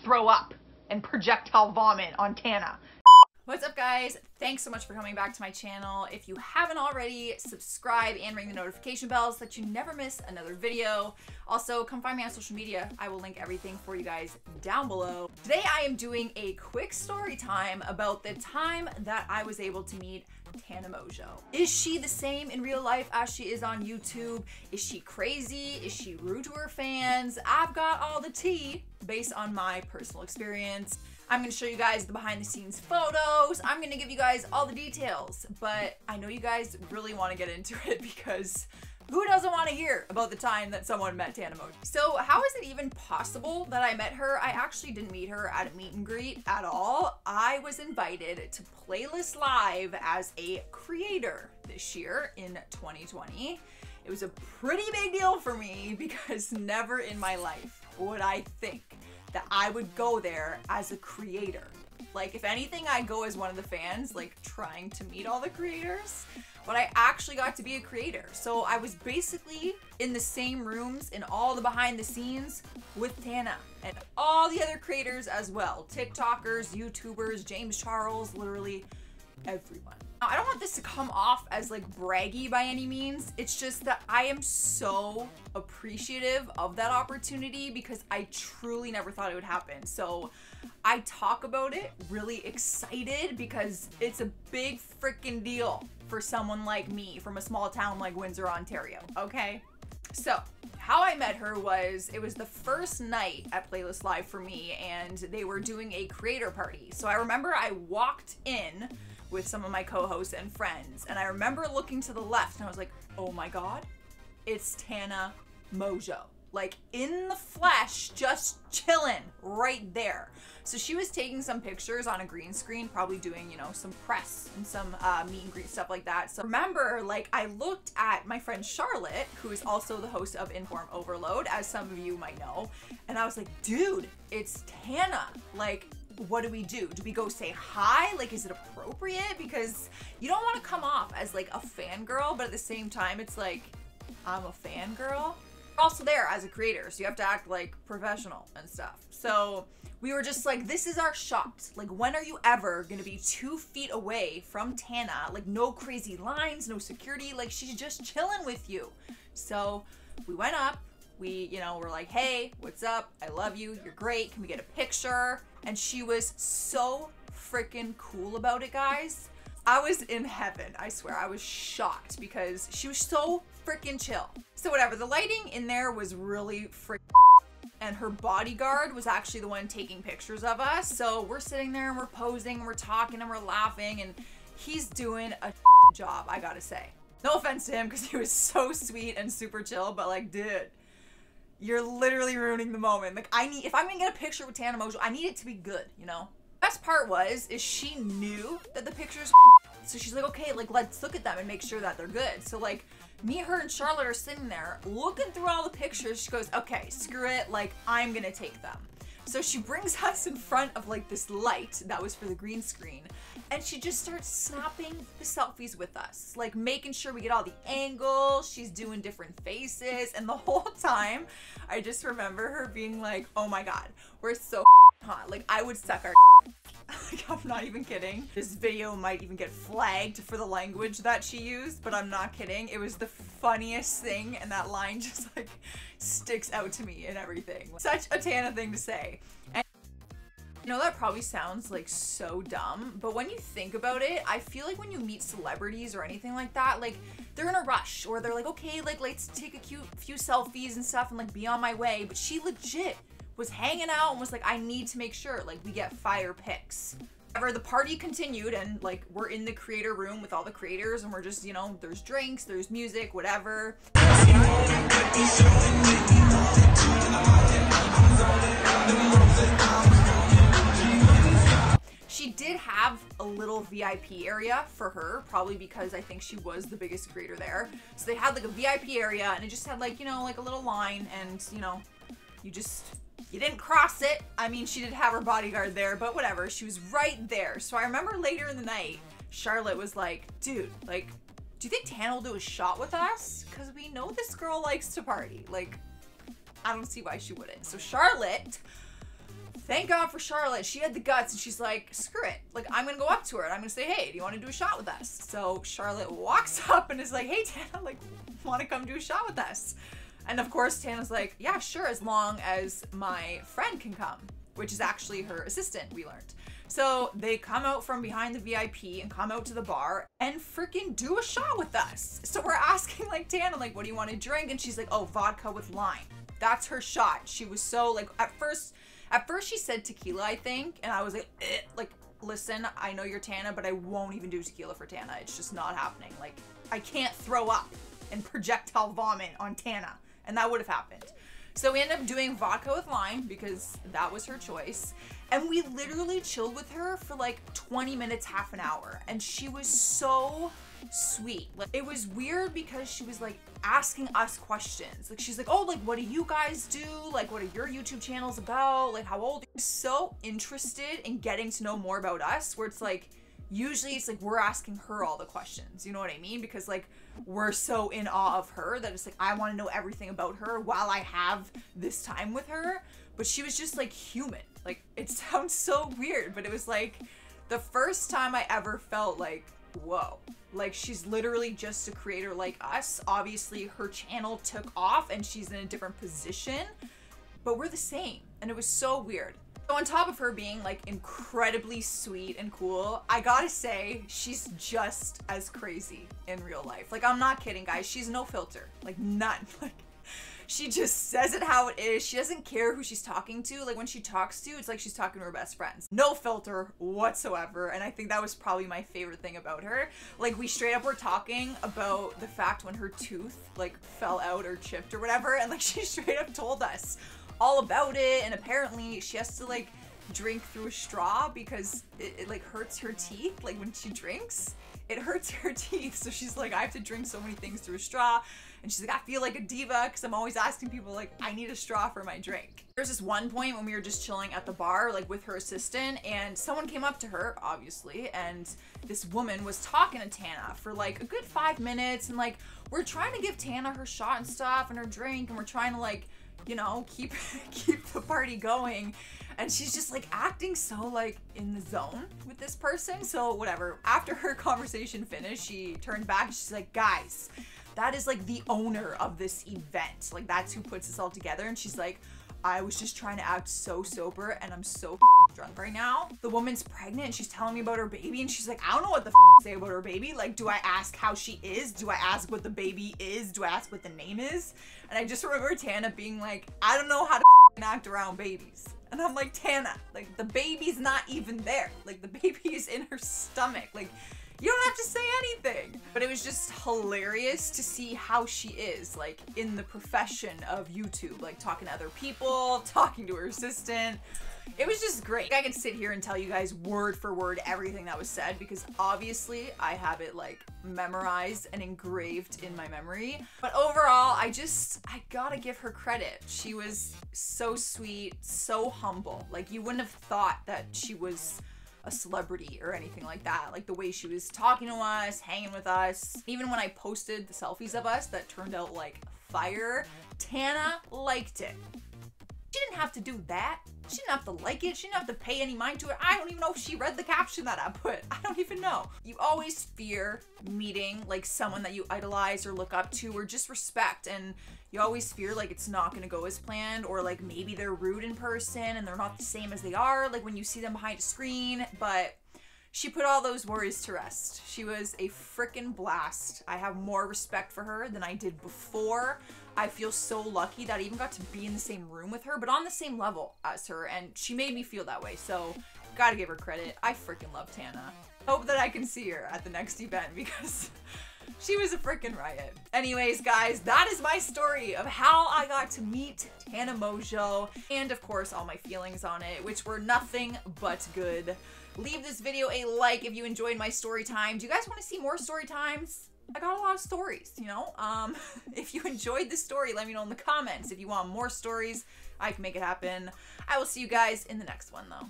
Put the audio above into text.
throw up and projectile vomit on Tana. What's up, guys? Thanks so much for coming back to my channel. If you haven't already, subscribe and ring the notification bell so that you never miss another video. Also, come find me on social media. I will link everything for you guys down below. Today I am doing a quick story time about the time that I was able to meet TANA MONGEAU. Is she the same in real life as she is on YouTube? Is she crazy? Is she rude to her fans? I've got all the tea based on my personal experience. I'm going to show you guys the behind the scenes photos. I'm going to give you guys all the details, but I know you guys really want to get into it because who doesn't want to hear about the time that someone met TANA MONGEAU? So how is it even possible that I met her? I actually didn't meet her at a meet and greet at all. I was invited to Playlist Live as a creator this year in 2020. It was a pretty big deal for me because never in my life would I think that I would go there as a creator. Like, if anything, I go as one of the fans, like trying to meet all the creators, but I actually got to be a creator. So I was basically in the same rooms in all the behind the scenes with Tana and all the other creators as well. TikTokers, YouTubers, James Charles, literally everyone. Now, I don't want this to come off as like braggy by any means. It's just that I am so appreciative of that opportunity because I truly never thought it would happen. So I talk about it really excited because it's a big freaking deal for someone like me from a small town like Windsor, Ontario, okay? So how I met her was, it was the first night at Playlist Live for me and they were doing a creator party. So I remember I walked in with some of my co-hosts and friends, and I remember looking to the left and I was like, oh my god, it's TANA MONGEAU. Like, in the flesh, just chilling right there. So she was taking some pictures on a green screen, probably doing, you know, some press and some meet and greet stuff like that. So remember, like, I looked at my friend Charlotte, who is also the host of Inform Overload, as some of you might know, and I was like, dude, it's Tana. Like, what do we do? Do we go say hi? Like, is it appropriate? Because you don't want to come off as like a fangirl, but at the same time, it's like, I'm a fangirl. You're also there as a creator, so you have to act like professional and stuff. So we were just like, this is our shot. Like, when are you ever gonna be 2 feet away from Tana? Like, no crazy lines, no security, like she's just chilling with you. So we went up, we, you know, we're like, hey, what's up? I love you, you're great, can we get a picture? And she was so freaking cool about it, guys. I was in heaven, I swear. I was shocked because she was so freaking chill. So whatever, the lighting in there was really freaking, and her bodyguard was actually the one taking pictures of us. So we're sitting there and we're posing and we're talking and we're laughing and he's doing a job, I gotta say. No offense to him because he was so sweet and super chill, but like, dude, you're literally ruining the moment. Like, if I'm gonna get a picture with TANA MONGEAU, I need it to be good, you know? Best part is she knew that the pictures, so she's like, okay, like, let's look at them and make sure that they're good. So like, me, her, and Charlotte are sitting there looking through all the pictures. She goes, okay, screw it, like, I'm gonna take them. So she brings us in front of like this light that was for the green screen, and she just starts snapping the selfies with us, like making sure we get all the angles. She's doing different faces, and the whole time I just remember her being like, oh my god, we're so hot. Like, I would suck our like, I'm not even kidding. This video might even get flagged for the language that she used, but I'm not kidding. It was the funniest thing, and that line just like sticks out to me and everything. Such a Tana thing to say. And you know, that probably sounds like so dumb, but when you think about it, I feel like when you meet celebrities or anything like that, like, they're in a rush, or they're like, okay, like, let's take a few selfies and stuff and like be on my way. But she legit was hanging out and was like, I need to make sure like we get fire pics. However, the party continued, and like, we're in the creator room with all the creators, and we're just, you know, there's drinks, there's music, whatever. She did have a little VIP area for her, probably because I think she was the biggest creator there. So they had like a VIP area, and it just had like, you know, like a little line, and you know, you didn't cross it. I mean, she did have her bodyguard there, but whatever, she was right there. So I remember later in the night, Charlotte was like, dude, like, do you think Tana will do a shot with us? Because we know this girl likes to party. Like, I don't see why she wouldn't. So Charlotte thank God for Charlotte. She had the guts and she's like, screw it. Like, I'm gonna go up to her and I'm gonna say, hey, do you want to do a shot with us? So Charlotte walks up and is like, hey, Tana, like, want to come do a shot with us? And of course, Tana's like, yeah, sure, as long as my friend can come, which is actually her assistant, we learned. So they come out from behind the VIP and come out to the bar and freaking do a shot with us. So we're asking like Tana, like, what do you want to drink? And she's like, oh, vodka with lime. That's her shot. She was so like, at first she said tequila, I think. And I was like, like, listen, I know you're Tana, but I won't even do tequila for Tana. It's just not happening. Like, I can't throw up and projectile vomit on Tana. And that would have happened. So we ended up doing vodka with lime because that was her choice. And we literally chilled with her for like 20 minutes, half an hour. And she was so sweet. Like, it was weird because she was like asking us questions. Like, she's like, oh, like, what do you guys do? Like, what are your YouTube channels about? Like, how old are you? So interested in getting to know more about us, where it's like, usually it's like we're asking her all the questions, you know what I mean? Because like we're so in awe of her that it's like I want to know everything about her while I have this time with her. But she was just like human. Like, it sounds so weird, but it was like the first time I ever felt like, whoa, like she's literally just a creator like us. Obviously her channel took off and she's in a different position, but we're the same. And it was so weird. So on top of her being like incredibly sweet and cool, I gotta say, she's just as crazy in real life. Like, I'm not kidding, guys. She's no filter, like none. Like, she just says it how it is. She doesn't care who she's talking to. Like, when she talks to, it's like she's talking to her best friends. No filter whatsoever. And I think that was probably my favorite thing about her. Like, we straight up were talking about the fact when her tooth like fell out or chipped or whatever. And like, she straight up told us all about it. And apparently she has to like drink through a straw because it like hurts her teeth. Like, when she drinks, it hurts her teeth. So she's like, I have to drink so many things through a straw. And she's like, I feel like a diva because I'm always asking people like, I need a straw for my drink. There's this one point when we were just chilling at the bar, like with her assistant, and someone came up to her, obviously, and this woman was talking to Tana for like a good 5 minutes, and like, we're trying to give Tana her shot and stuff and her drink, and we're trying to like, you know, keep the party going. And she's just like acting so like in the zone with this person. So whatever, after her conversation finished, she turned back and she's like, guys, that is like the owner of this event. Like, that's who puts this all together. And she's like, I was just trying to act so sober and I'm so drunk right now. The woman's pregnant and she's telling me about her baby and she's like, I don't know what the to say about her baby. Like, do I ask how she is? Do I ask what the baby is? Do I ask what the name is? And I just remember Tana being like, I don't know how to act around babies. And I'm like, Tana, like, the baby's not even there. Like, the baby is in her stomach. Like, you don't have to say anything. But it was just hilarious to see how she is, like, in the profession of YouTube, like talking to other people, talking to her assistant. It was just great. I can sit here and tell you guys word for word everything that was said because obviously I have it like memorized and engraved in my memory. But overall, I gotta give her credit. She was so sweet, so humble. Like, you wouldn't have thought that she was a celebrity or anything like that. Like, the way she was talking to us, hanging with us. Even when I posted the selfies of us that turned out like fire, Tana liked it. She didn't have to do that. She didn't have to like it. She didn't have to pay any mind to it. I don't even know if she read the caption that I put. I don't even know. You always fear meeting like someone that you idolize or look up to or just respect, and you always fear like it's not gonna go as planned, or like maybe they're rude in person and they're not the same as they are like when you see them behind a screen. But she put all those worries to rest. She was a freaking blast. I have more respect for her than I did before. I feel so lucky that I even got to be in the same room with her, but on the same level as her, and she made me feel that way, so gotta give her credit. I freaking love Tana. Hope that I can see her at the next event because she was a freaking riot. Anyways, guys, that is my story of how I got to meet Tana Mongeau, and of course all my feelings on it, which were nothing but good. Leave this video a like if you enjoyed my story time. Do you guys want to see more story times? I got a lot of stories, you know? If you enjoyed this story, let me know in the comments. If you want more stories, I can make it happen. I will see you guys in the next one, though.